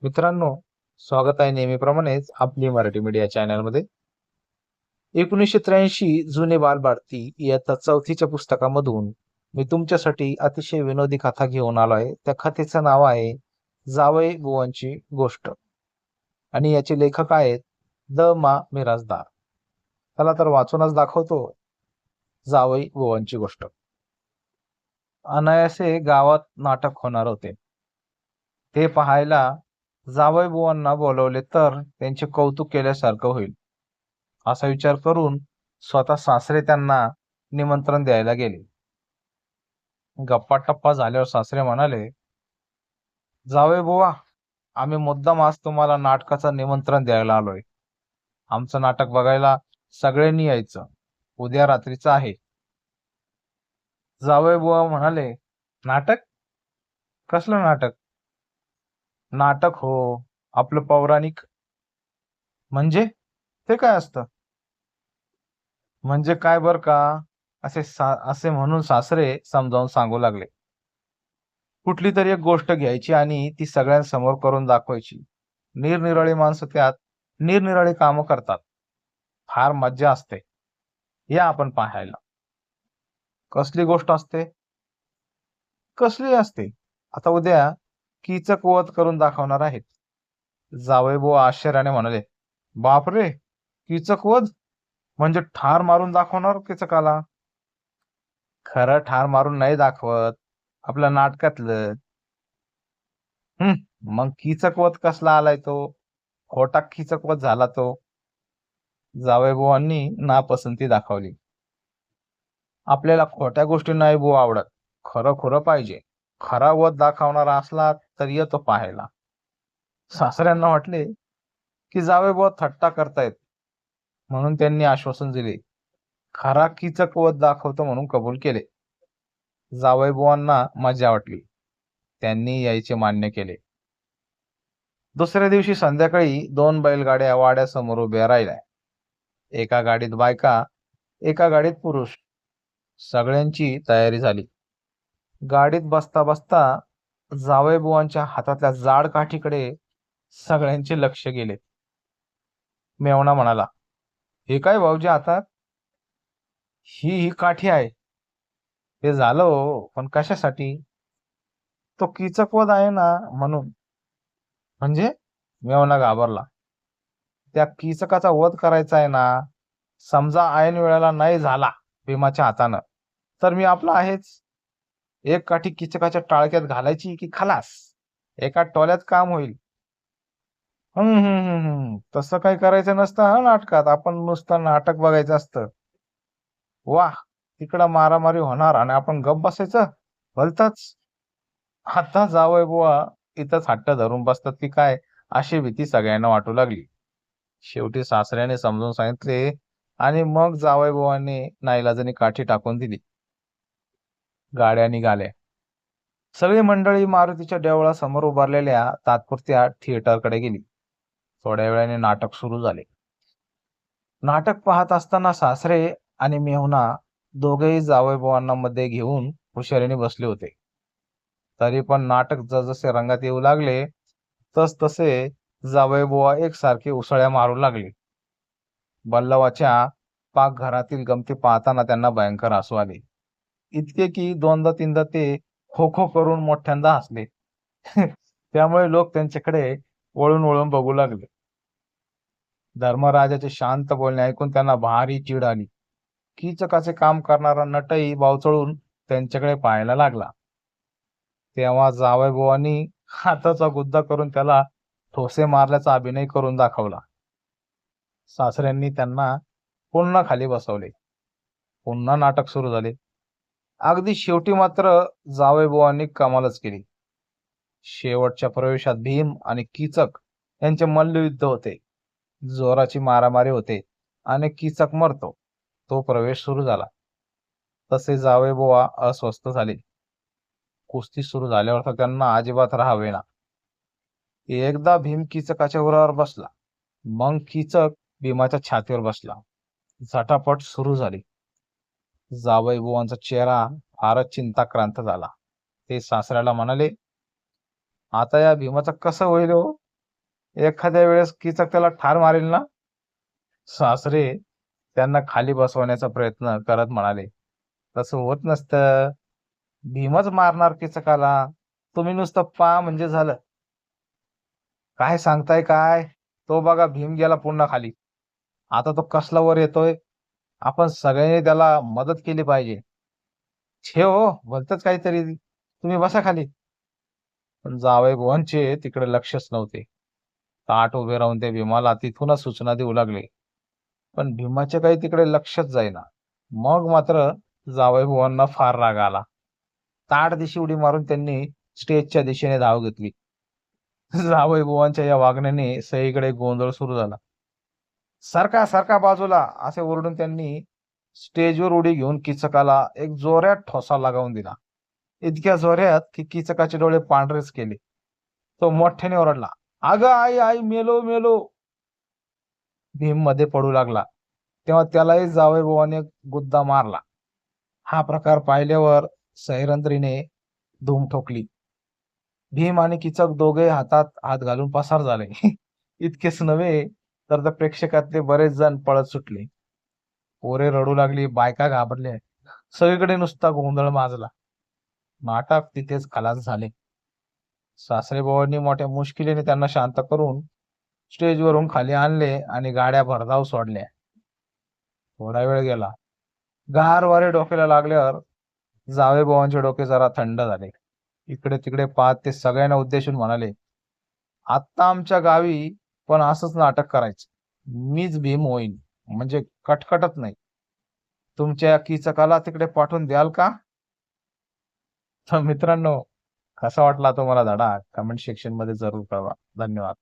मित्रांनो, स्वागत आहे नेहमीप्रमाणेच आपली मराठी मीडिया चॅनलमध्ये. 1983 जुने बालभारती इयत्ता 4थीच्या पुस्तकामधून मी तुमच्यासाठी अतिशय विनोदी कथा घेऊन आलो आहे. त्या कथेचं नाव आहे जावई बुवांची गोष्ट आणि याचे लेखक आहेत द मा मिरासदार. त्याला तर वाचूनच दाखवतो. जावई बुवांची गोष्ट. अनायासे गावात नाटक होणार होते. ते पाहायला जावई बुवांना बोलवले तर त्यांचे कौतुक केल्यासारखं होईल असा विचार करून स्वतः सासरे त्यांना निमंत्रण द्यायला गेले. गप्पा टप्पा झाल्यावर सासरे म्हणाले, जावई बुवा, आम्ही मुद्दाम आज तुम्हाला नाटकाचं निमंत्रण द्यायला आलोय. आमचं नाटक बघायला सगळ्यांनी यायचं. उद्या रात्रीचं आहे. जावई बुवा म्हणाले, नाटक? कसलं नाटक? नाटक हो, आपलं पौराणिक. म्हणजे ते काय असतं? म्हणजे काय बर का? असे म्हणून सासरे समजावून सांगू लागले. कुठली तरी एक गोष्ट घ्यायची आणि ती सगळ्यांसमोर करून दाखवायची. निरनिराळी माणसं त्यात निरनिराळी कामं करतात. फार मज्जा असते. या आपण पाहायला. कसली गोष्ट असते? कसली असते? आता उद्या कीचक वध करून दाखवणार आहेत. जावईबुवा आश्चर्याने म्हणाले, बापरे, कीचक वध? म्हणजे ठार मारून दाखवणार कीचकाला? खरं ठार मारून नाही दाखवत. आपल्या नाटकातलं. मग कीचकवध कसला आलाय तो? खोटा कीचकवध झाला तो. जावईबुवांनी नापसंती दाखवली. आपल्याला खोट्या गोष्टी नाही बुवा आवडत. खरं खरं पाहिजे. खरा वध दाखवणारा असला तर येतो पाहायला. सासऱ्यांना वाटले की जावईबुवा थट्टा करतायत, म्हणून त्यांनी आश्वासन दिले. खरा कीचकवध दाखवतो म्हणून कबूल केले. जावईबुवांना मजा वाटली. त्यांनी यायचे मान्य केले. दुसऱ्या दिवशी संध्याकाळी 2 बैलगाड्या वाड्यासमोर उभ्या राहिल्या. एका गाडीत बायका, एका गाडीत पुरुष. सगळ्यांची तयारी झाली. गाडीत बसता बसता जावईबुवांच्या हातातल्या जाड काठीकडे सगळ्यांचे लक्ष गेले. मेवणा म्हणाला, हे काय भाऊजी हातात? ही काठी आहे. ते झालं हो, पण कशासाठी? तो कीचकवध आहे ना, म्हणून. म्हणजे? मेवणा घाबरला. त्या कीचकाचा वध करायचा आहे ना. समजा ऐन वेळेला नाही झाला भीमाच्या हातानं, तर मी आपला आहेच. एक काठी कीचकाच्या टाळक्यात घालायची की खलास. एका टोल्यात काम होईल. तसं काही करायचं नसतं हा नाटकात. आपण नुसतं नाटक बघायचं असतं. वाह, तिकडं मारामारी होणार आणि आपण गप्प बसायचं. भलतंच. आता जावई बुवा इथंच हट्ट धरून बसतात की काय, अशी भीती सगळ्यांना वाटू लागली. शेवटी सासऱ्याने समजून सांगितले आणि मग जावईबुवांनी नाईलाजाने काठी टाकून दिली. गाड्या निघाल्या. सगळी मंडळी मारुतीच्या देवळासमोर उभारलेल्या तात्पुरत्या थिएटरकडे गेली. थोड्या वेळाने नाटक सुरू झाले. नाटक पाहत असताना सासरे आणि मेहुणा दोघेही जावईबुवांना मध्ये घेऊन हुशारीने बसले होते. तरी पण नाटक जसजसे रंगात येऊ लागले तसतसे जावईबुवा एकसारखे उसळ्या मारू लागले. बल्लवाच्या पाकघरातील गमती पाहताना त्यांना भयंकर हसू आले. इतके की दोनदा तीनदा ते खो खो करून मोठ्यांदा हसले. त्यामुळे लोक त्यांच्याकडे वळून वळून बघू लागले. धर्मराजाचे शांत बोलणे ऐकून त्यांना भारी चीड आली. कीचकाचे काम करणारा नटही बावचळून त्यांच्याकडे पाहायला लागला. तेव्हा जावईबुवांनी हाताचा गुद्दा करून त्याला ठोसे मारल्याचा अभिनय करून दाखवला. सासऱ्यांनी त्यांना पुन्हा खाली बसवले. पुन्हा नाटक सुरू झाले. अगदी शेवटी मात्र जावईबुवांनी कमालच केली. शेवटच्या प्रवेशात भीम आणि कीचक यांचे मल्लयुद्ध होते. जोराची मारामारी होते आणि कीचक मरतो. तो प्रवेश सुरू झाला. तसे जावईबुवा अस्वस्थ झाले. कुस्ती सुरू झाल्यावर तर त्यांना अजिबात राहावेना. एकदा भीम कीचकाच्या उरावर बसला. मग कीचक भीमाच्या छातीवर बसला. झटापट सुरू झाली. जावईबुवांचा चेहरा फारच चिंताक्रांत झाला. ते सासऱ्याला म्हणाले, आता या भीमाचं कसं होईल हो? एखाद्या वेळेस कीचक त्याला ठार मारेल ना. सासरे त्यांना खाली बसवण्याचा प्रयत्न करत म्हणाले, तसं होत नसतं. भीमच मारणार कीचकाला. तुम्ही नुसतं पहा म्हणजे झालं. काय सांगताय काय? तो बघा भीम गेला पुन्हा खाली. आता तो कसला वर येतोय. आपण सगळ्यांनी त्याला मदत केली पाहिजे. छे हो, भलतंच काहीतरी. तुम्ही बसा खाली. पण जावईबावांचे तिकडे लक्षच नव्हते. ताठ उभे राहून ते भीमाला तिथूनच सूचना देऊ लागले. पण भीमाचे काही तिकडे लक्षच जाईना. मग मात्र जावईबावांना फार राग आला. ताठ दिशी उडी मारून त्यांनी स्टेजच्या दिशेने धाव घेतली. जावईबावांच्या या वागण्याने सगळीकडे गोंधळ सुरू झाला. "सरका, सरका बाजूला" असे ओरडून त्यांनी स्टेजवर उडी घेऊन कीचकाला एक जोरात ठोसा लगावून दिला. इतक्या जोरात की कीचकाचे डोळे पांढरेच केले. तो मोठ्याने ओरडला, "अगं आई, आई, मेलो, मेलो!" भीम मध्ये पडू लागला. तेव्हा त्यालाही जावईबावाने गुद्दा मारला. हा प्रकार पाहिल्यावर सैरंध्रीने धूम ठोकली. भीम आणि कीचक दोघे हातात हात घालून पसार झाले. इतकेच नव्हे तर त्या प्रेक्षकातले बरेच जण पळत सुटले. पोरे रडू लागली, बायका घाबरल्या. सगळीकडे नुसता गोंधळ माजला. नाटक तिथेच खलास झाले. सासरेबुवांनी मोठ्या मुश्किलीने त्यांना शांत करून स्टेजवरून खाली आणले आणि गाड्या भरधाव सोडल्या. थोडा वेळ गेला. गार वारे डोक्याला लागल्यावर जावेबावांचे डोके जरा थंड झाले. इकडे तिकडे पाहत ते सगळ्यांना उद्देशून म्हणाले, "आत्ता आमच्या गावी पण असंच नाटक करायचं. मीच भीम होईन, म्हणजे कटकटत नाही. तुमच्या कीचकाला तिकडे पाठवून द्याल का?" तर मित्रांनो, कसा वाटला तुम्हाला धडा? कमेंट सेक्शन मध्ये जरूर कळवा. धन्यवाद.